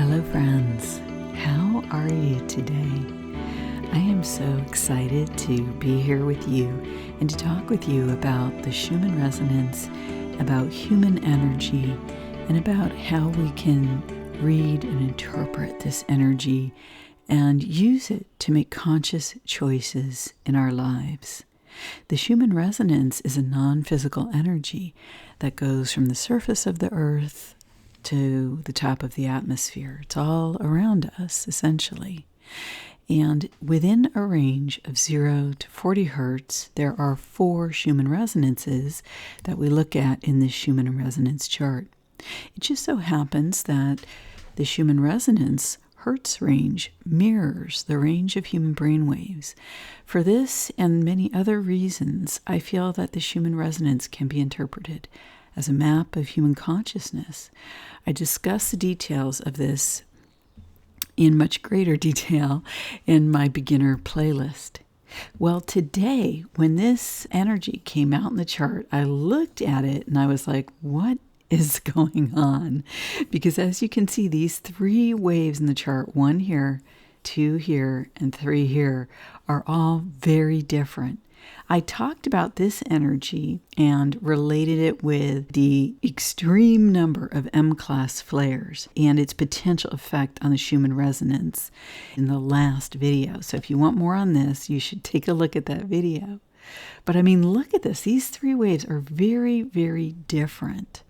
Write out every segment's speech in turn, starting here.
Hello friends, how are you today? I am so excited to be here with you and to talk with you about the Schumann resonance, about human energy, and about how we can read and interpret this energy and use it to make conscious choices in our lives. The Schumann resonance is a non-physical energy that goes from the surface of the earth to the top of the atmosphere. It's all around us, essentially. And within a range of 0 to 40 hertz, there are 4 Schumann resonances that we look at in this Schumann resonance chart. It just so happens that the Schumann resonance hertz range mirrors the range of human brain waves. For this and many other reasons, I feel that the Schumann resonance can be interpreted as a map of human consciousness. I discuss the details of this in much greater detail in my beginner playlist. Well, today, when this energy came out in the chart, I looked at it and I was like, what is going on? Because as you can see, these 3 waves in the chart, 1 here, 2 here, and 3 here, are all very different. I talked about this energy and related it with the extreme number of M-class flares and its potential effect on the Schumann resonance in the last video. So if you want more on this, you should take a look at that video. But I mean, look at this. These 3 waves are very, very different.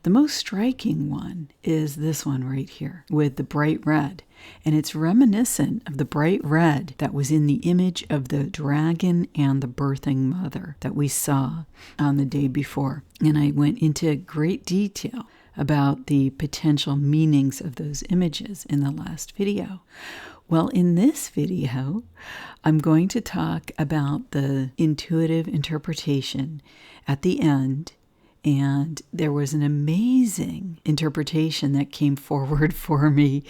The most striking one is this one right here with the bright red. And it's reminiscent of the bright red that was in the image of the dragon and the birthing mother that we saw on the day before. And I went into great detail about the potential meanings of those images in the last video. Well, in this video, I'm going to talk about the intuitive interpretation at the end. And there was an amazing interpretation that came forward for me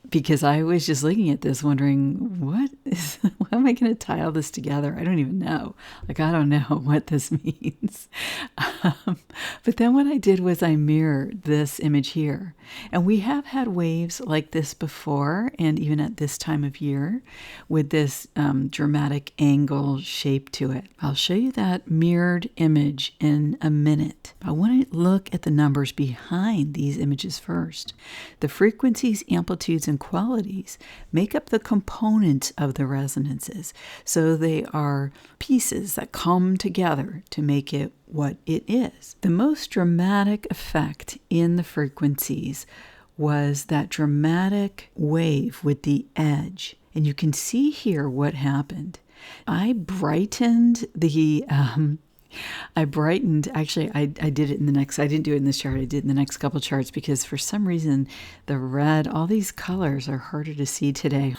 because I was just looking at this wondering, how am I going to tie all this together? I don't even know. I don't know what this means. But then what I did was I mirrored this image here. And we have had waves like this before, and even at this time of year, with this dramatic angle shape to it. I'll show you that mirrored image in a minute. I want to look at the numbers behind these images first. The frequencies, amplitudes, and qualities make up the components of the resonances. So they are pieces that come together to make it what it is. The most dramatic effect in the frequencies was that dramatic wave with the edge. And you can see here what happened. I brightened, actually, I did it in the next, I didn't do it in this chart, I did it in the next couple charts because for some reason, the red, all these colors are harder to see today.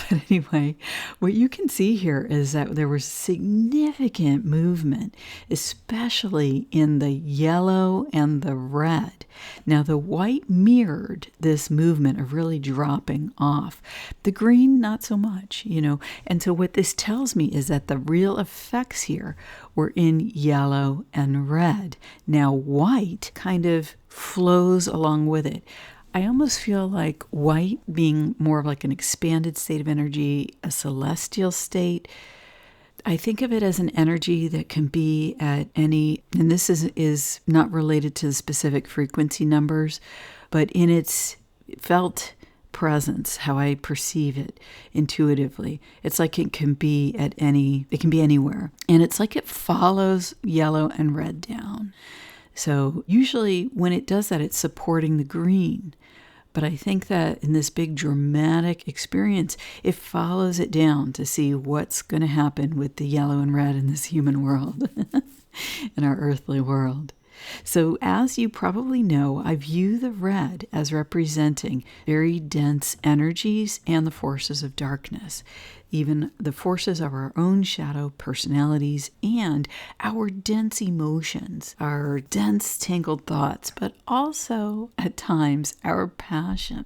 But anyway, what you can see here is that there was significant movement, especially in the yellow and the red. Now, the white mirrored this movement of really dropping off. The green, not so much, And so what this tells me is that the real effects here were in yellow and red. Now, white kind of flows along with it. I almost feel like white being more of like an expanded state of energy, a celestial state. I think of it as an energy that can be at any, and this is not related to the specific frequency numbers, but in its felt presence, how I perceive it intuitively. It's like it can be anywhere. And it's like it follows yellow and red down. So usually when it does that, it's supporting the green. But I think that in this big dramatic experience, it follows it down to see what's going to happen with the yellow and red in this human world, in our earthly world. So as you probably know, I view the red as representing very dense energies and the forces of darkness, even the forces of our own shadow personalities and our dense emotions, our dense tangled thoughts, but also at times our passion.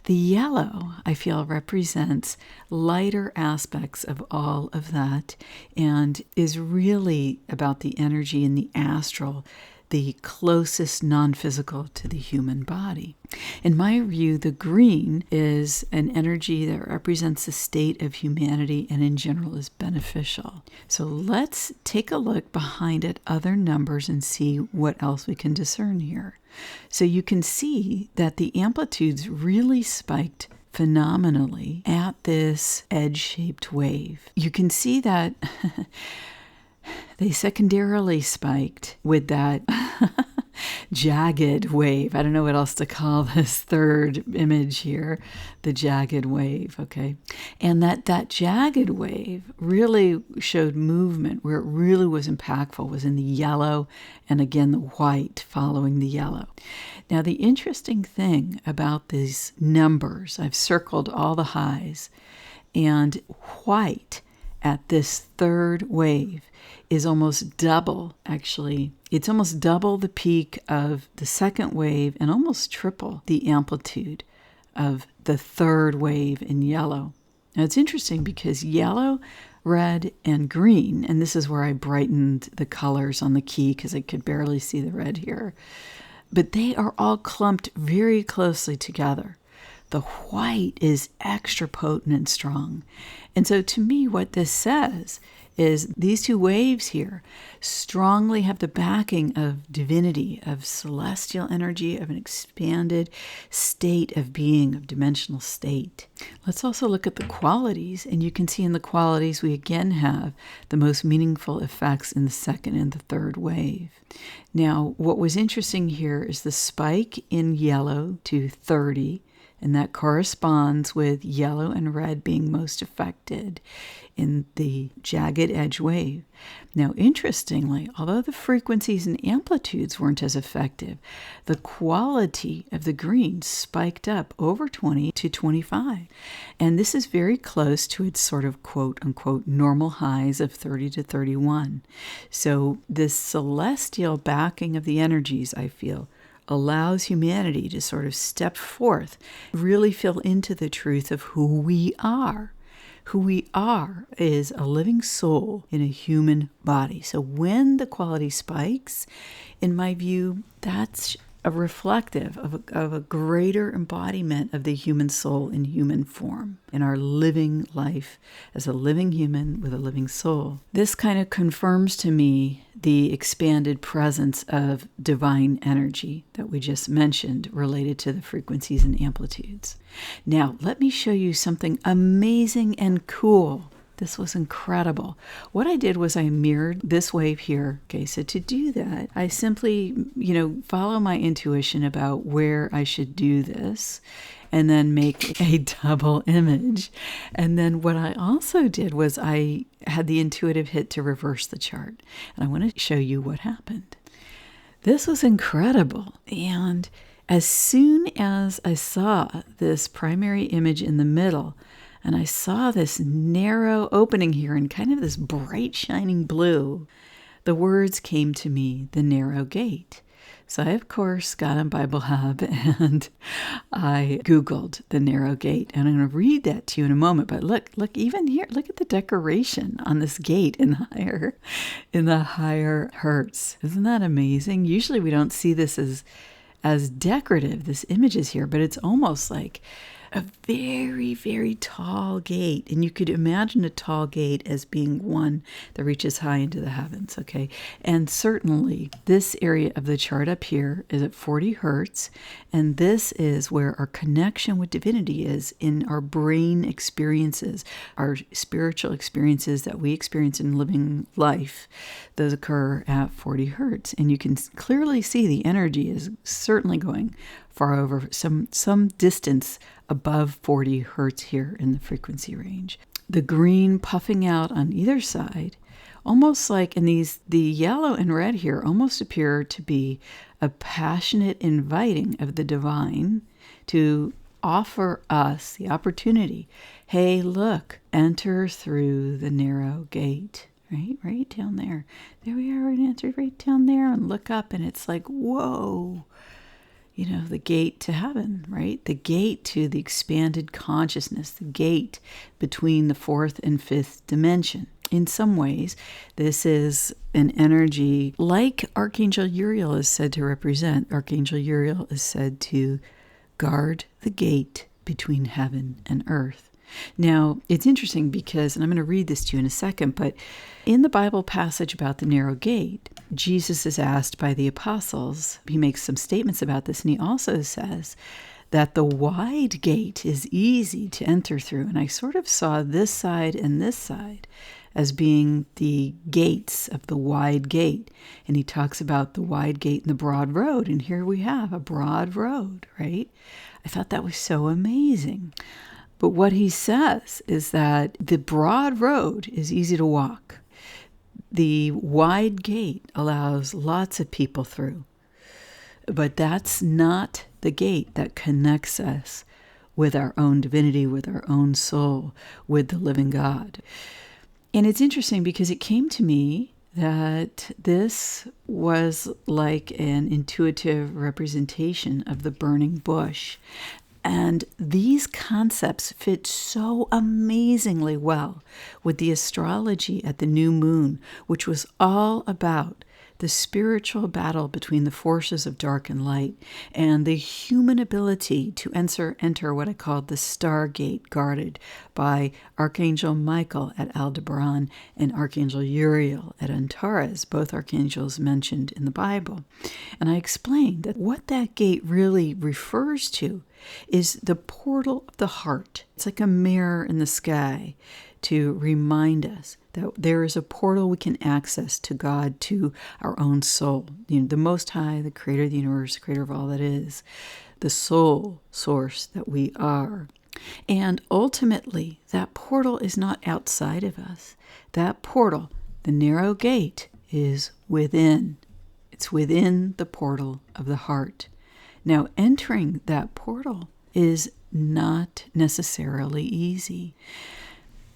The yellow, I feel, represents lighter aspects of all of that and is really about the energy in the astral the closest non-physical to the human body. In my view, the green is an energy that represents the state of humanity and in general is beneficial. So let's take a look behind at other numbers and see what else we can discern here. So you can see that the amplitudes really spiked phenomenally at this edge-shaped wave. You can see that they secondarily spiked with that jagged wave. I don't know what else to call this third image here, the jagged wave, okay? And that jagged wave really showed movement. Where it really was impactful was in the yellow and again the white following the yellow. Now the interesting thing about these numbers, I've circled all the highs, and white at this third wave is almost double, actually. It's almost double the peak of the second wave and almost triple the amplitude of the third wave in yellow. Now it's interesting because yellow, red, and green, and this is where I brightened the colors on the key because I could barely see the red here, but they are all clumped very closely together. The white is extra potent and strong. And so to me, what this says is these two waves here strongly have the backing of divinity, of celestial energy, of an expanded state of being, of dimensional state. Let's also look at the qualities, and you can see in the qualities we again have the most meaningful effects in the second and the third wave. Now, what was interesting here is the spike in yellow to 30, and that corresponds with yellow and red being most affected in the jagged edge wave. Now, interestingly, although the frequencies and amplitudes weren't as effective, the quality of the green spiked up over 20 to 25. And this is very close to its sort of quote-unquote normal highs of 30 to 31. So this celestial backing of the energies, I feel, allows humanity to sort of step forth, really feel into the truth of who we are. Who we are is a living soul in a human body. So when the quality spikes, in my view, that's a reflective of a greater embodiment of the human soul in human form, in our living life as a living human with a living soul. This kind of confirms to me the expanded presence of divine energy that we just mentioned related to the frequencies and amplitudes. Now, let me show you something amazing and cool. This was incredible. What I did was I mirrored this wave here. Okay, so to do that, I simply, follow my intuition about where I should do this and then make a double image. And then what I also did was I had the intuitive hit to reverse the chart. And I want to show you what happened. This was incredible. And as soon as I saw this primary image in the middle, and I saw this narrow opening here and kind of this bright shining blue, the words came to me, the narrow gate. So I, of course, got on Bible Hub and I Googled the narrow gate. And I'm going to read that to you in a moment. But look, even here, look at the decoration on this gate in the higher hertz. Isn't that amazing? Usually we don't see this as decorative, this image is here, but it's almost like a very, very tall gate. And you could imagine a tall gate as being one that reaches high into the heavens, okay? And certainly this area of the chart up here is at 40 hertz. And this is where our connection with divinity is in our brain experiences, our spiritual experiences that we experience in living life. Those occur at 40 hertz. And you can clearly see the energy is certainly going far over some distance above 40 hertz here in the frequency range. The green puffing out on either side, almost like the yellow and red here almost appear to be a passionate inviting of the divine to offer us the opportunity. Hey, look, enter through the narrow gate. Right down there. There we are, and enter right down there and look up, and it's like, whoa. The gate to heaven, right? The gate to the expanded consciousness, the gate between the fourth and fifth dimension. In some ways, this is an energy like Archangel Uriel is said to represent. Archangel Uriel is said to guard the gate between heaven and earth. Now, it's interesting because, and I'm going to read this to you in a second, but in the Bible passage about the narrow gate, Jesus is asked by the apostles, he makes some statements about this, and he also says that the wide gate is easy to enter through. And I sort of saw this side and this side as being the gates of the wide gate. And he talks about the wide gate and the broad road. And here we have a broad road, right? I thought that was so amazing. But what he says is that the broad road is easy to walk. The wide gate allows lots of people through. But that's not the gate that connects us with our own divinity, with our own soul, with the living God. And it's interesting because it came to me that this was like an intuitive representation of the burning bush. And these concepts fit so amazingly well with the astrology at the new moon, which was all about the spiritual battle between the forces of dark and light, and the human ability to enter what I called the Stargate, guarded by Archangel Michael at Aldebaran and Archangel Uriel at Antares, both archangels mentioned in the Bible. And I explained that what that gate really refers to is the portal of the heart. It's like a mirror in the sky to remind us that there is a portal we can access to God, to our own soul. The Most High, the creator of the universe, the creator of all that is, the soul source that we are. And ultimately, that portal is not outside of us. That portal, the narrow gate, is within. It's within the portal of the heart. Now, entering that portal is not necessarily easy.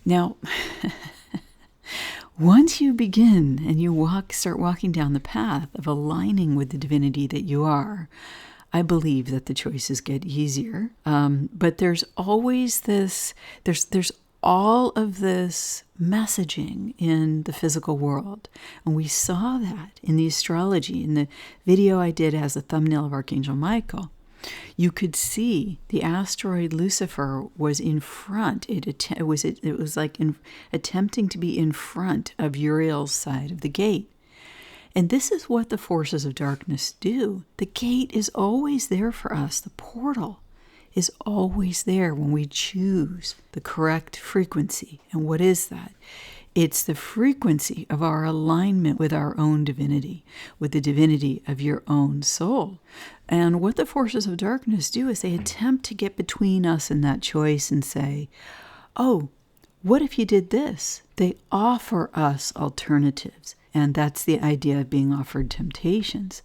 Now, once you begin and you start walking down the path of aligning with the divinity that you are, I believe that the choices get easier. But there's always this, there's all of this messaging in the physical world. And we saw that in the astrology. In the video I did as a thumbnail of Archangel Michael, you could see the asteroid Lucifer was in front. It was like attempting to be in front of Uriel's side of the gate. And this is what the forces of darkness do. The gate is always there for us. The portal is always there when we choose the correct frequency. And what is that? It's the frequency of our alignment with our own divinity, with the divinity of your own soul. And what the forces of darkness do is they attempt to get between us and that choice and say, oh, what if you did this? They offer us alternatives. And that's the idea of being offered temptations,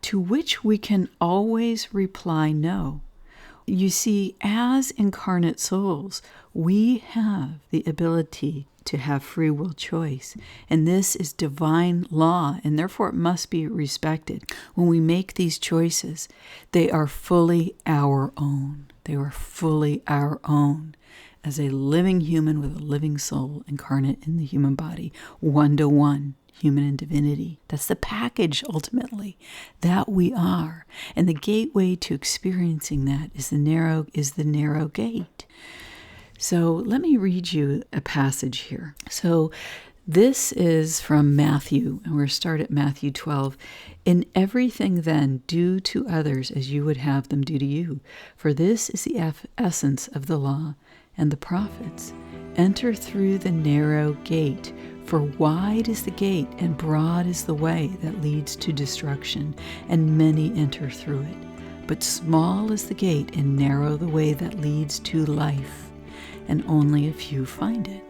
to which we can always reply no. You see, as incarnate souls, we have the ability to have free will choice. And this is divine law, and therefore it must be respected. When we make these choices, they are fully our own. They are fully our own as a living human with a living soul incarnate in the human body, one-to-one, human and divinity. That's the package, ultimately, that we are. And the gateway to experiencing that is the narrow gate. So let me read you a passage here. So this is from Matthew, and we're start at Matthew 12. In everything then, do to others as you would have them do to you. For this is the essence of the law and the prophets. Enter through the narrow gate, for wide is the gate and broad is the way that leads to destruction, and many enter through it. But small is the gate and narrow the way that leads to life, and only a few find it.